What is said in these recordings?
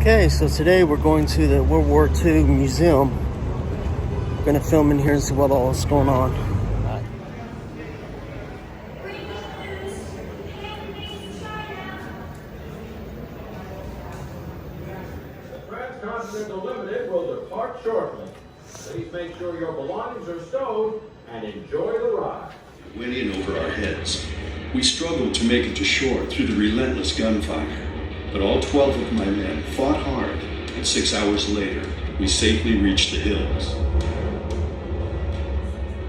Okay, so today we're going to the World War II Museum. We're going to film in here and see what all is going on. The Transcontinental Limited will depart shortly. Please make sure your belongings are stowed and enjoy the ride. It went in over our heads. We struggled to make it to shore through the relentless gunfire. But all 12 of my men fought hard, and 6 hours later, we safely reached the hills.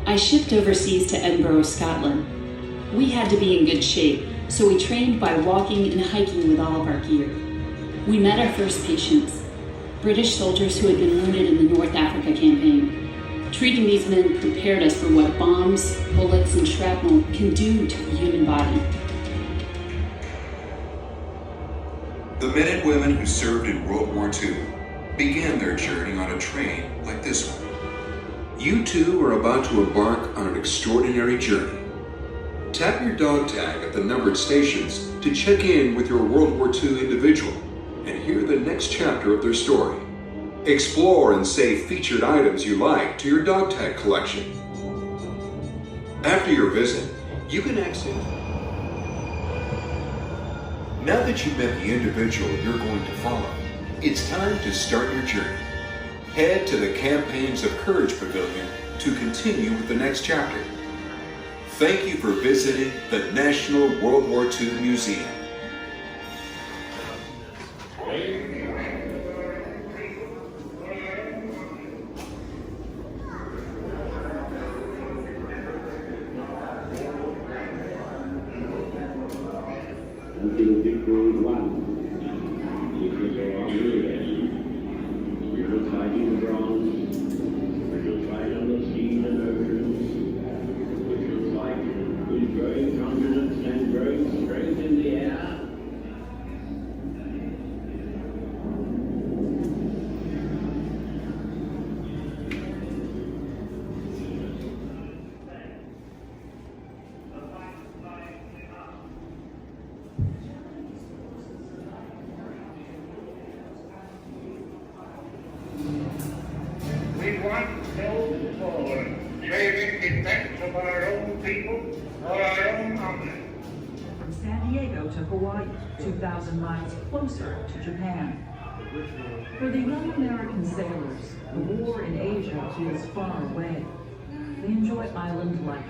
I shipped overseas to Edinburgh, Scotland. We had to be in good shape, so we trained by walking and hiking with all of our gear. We met our first patients, British soldiers who had been wounded in the North Africa campaign. Treating these men prepared us for what bombs, bullets, and shrapnel can do to the human body. The men and women who served in World War II began their journey on a train like this one. You too are about to embark on an extraordinary journey. Tap your dog tag at the numbered stations to check in with your World War II individual and hear the next chapter of their story. Explore and save featured items you like to your dog tag collection. After your visit, you can exit. Now that you've met the individual you're going to follow, it's time to start your journey. Head to the Campaigns of Courage Pavilion to continue with the next chapter. Thank you for visiting the National World War II Museum. Until victory won. It was all U.S. We will fight in the bronze. We will fight on the seas and oceans. We will fight with growing confidence and growing strength in the air. We want to go forward, save in defense of our own people or our own honor. From San Diego to Hawaii, 2,000 miles closer to Japan. For the young American sailors, the war in Asia feels far away. They enjoy island life.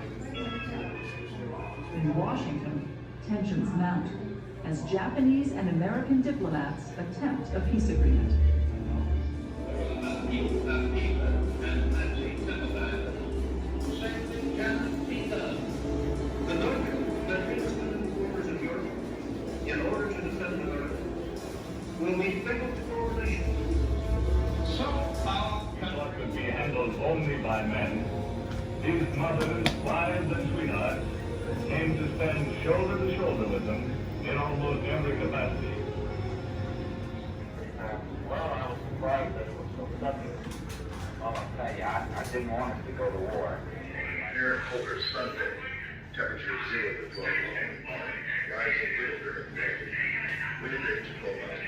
In Washington, tensions mount as Japanese and American diplomats attempt a peace agreement. In order to defend America, will we fail to coalition? Soft power cannot be handled only by men. These mothers, wives, and sweethearts aim to stand shoulder to shoulder with them in almost every capacity. Well, I was surprised that it was so sudden. Well, I'll tell you, I didn't want us to go to war. Here at Holder Sunday, temperature 0 to 12 in the morning. Rising wind during the day. Wind 8 to 12 miles an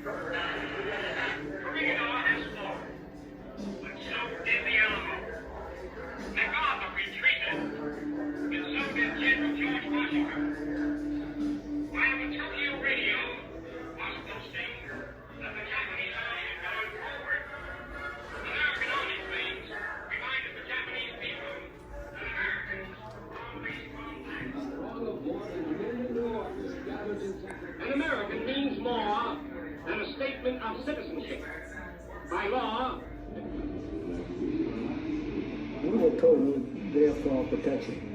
hour. Bring on this war. But so did the Alamo. MacArthur retreated. And so did General George Washington. While the Tokyo radio was posting that the Japanese army had gone forward, American army planes reminded the Japanese people that Americans always An American means more than a statement of citizenship. By law, We were told there for protection.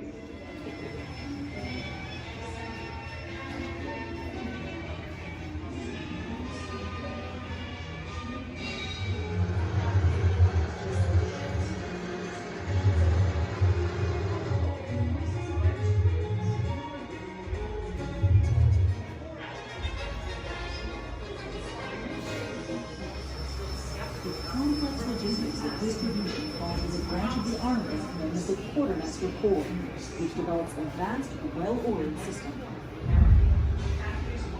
The complex logistics of distribution fall to the branch of the Army known as the quartermaster corps, which develops a vast, well-ordered system.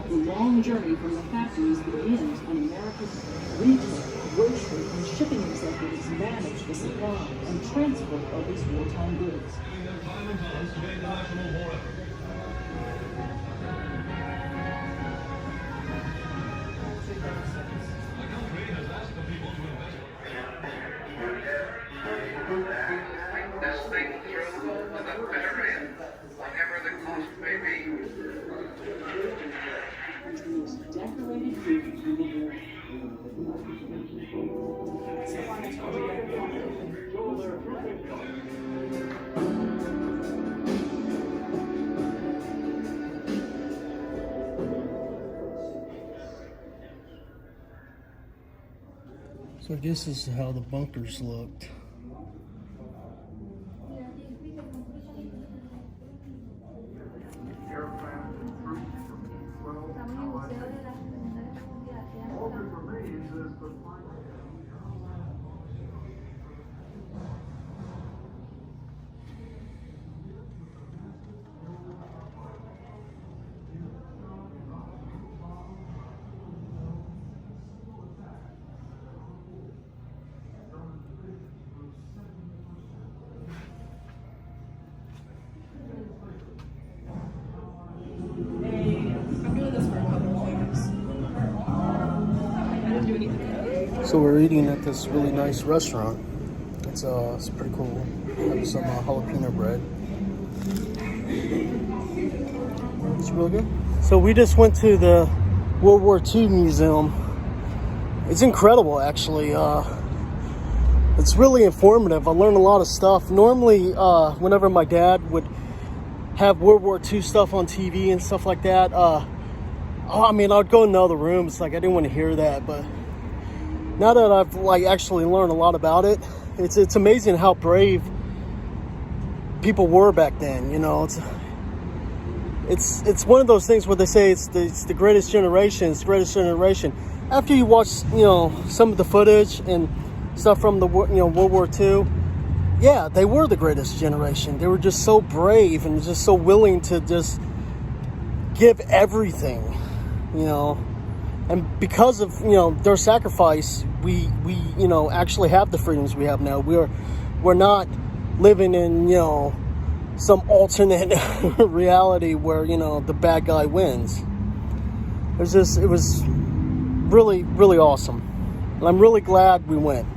The long journey from the factories begins when America's retail, grocery, and shipping executives manage the supply and transport of these wartime goods. This thing through to the bitter end, whatever the cost may be. The most decorated group in the world. So I guess this is how the bunkers looked. So we're eating at this really nice restaurant. It's pretty cool. Having some jalapeno bread. It's really good. So we just went to the World War II museum. It's incredible, actually. It's really informative. I learned a lot of stuff. Normally, whenever my dad would have World War II stuff on TV and stuff like that, I mean, I'd go in the other room. It's like I didn't want to hear that, but now that I've actually learned a lot about it, it's amazing how brave people were back then. You know, it's one of those things where they say it's the greatest generation. It's the greatest generation. After you watch, some of the footage and stuff from the World War II, yeah, they were the greatest generation. They were just so brave and just so willing to just give everything, And because of, their sacrifice, we actually have the freedoms we have now. We're not living in, some alternate reality where, the bad guy wins. It was really, really awesome. And I'm really glad we went.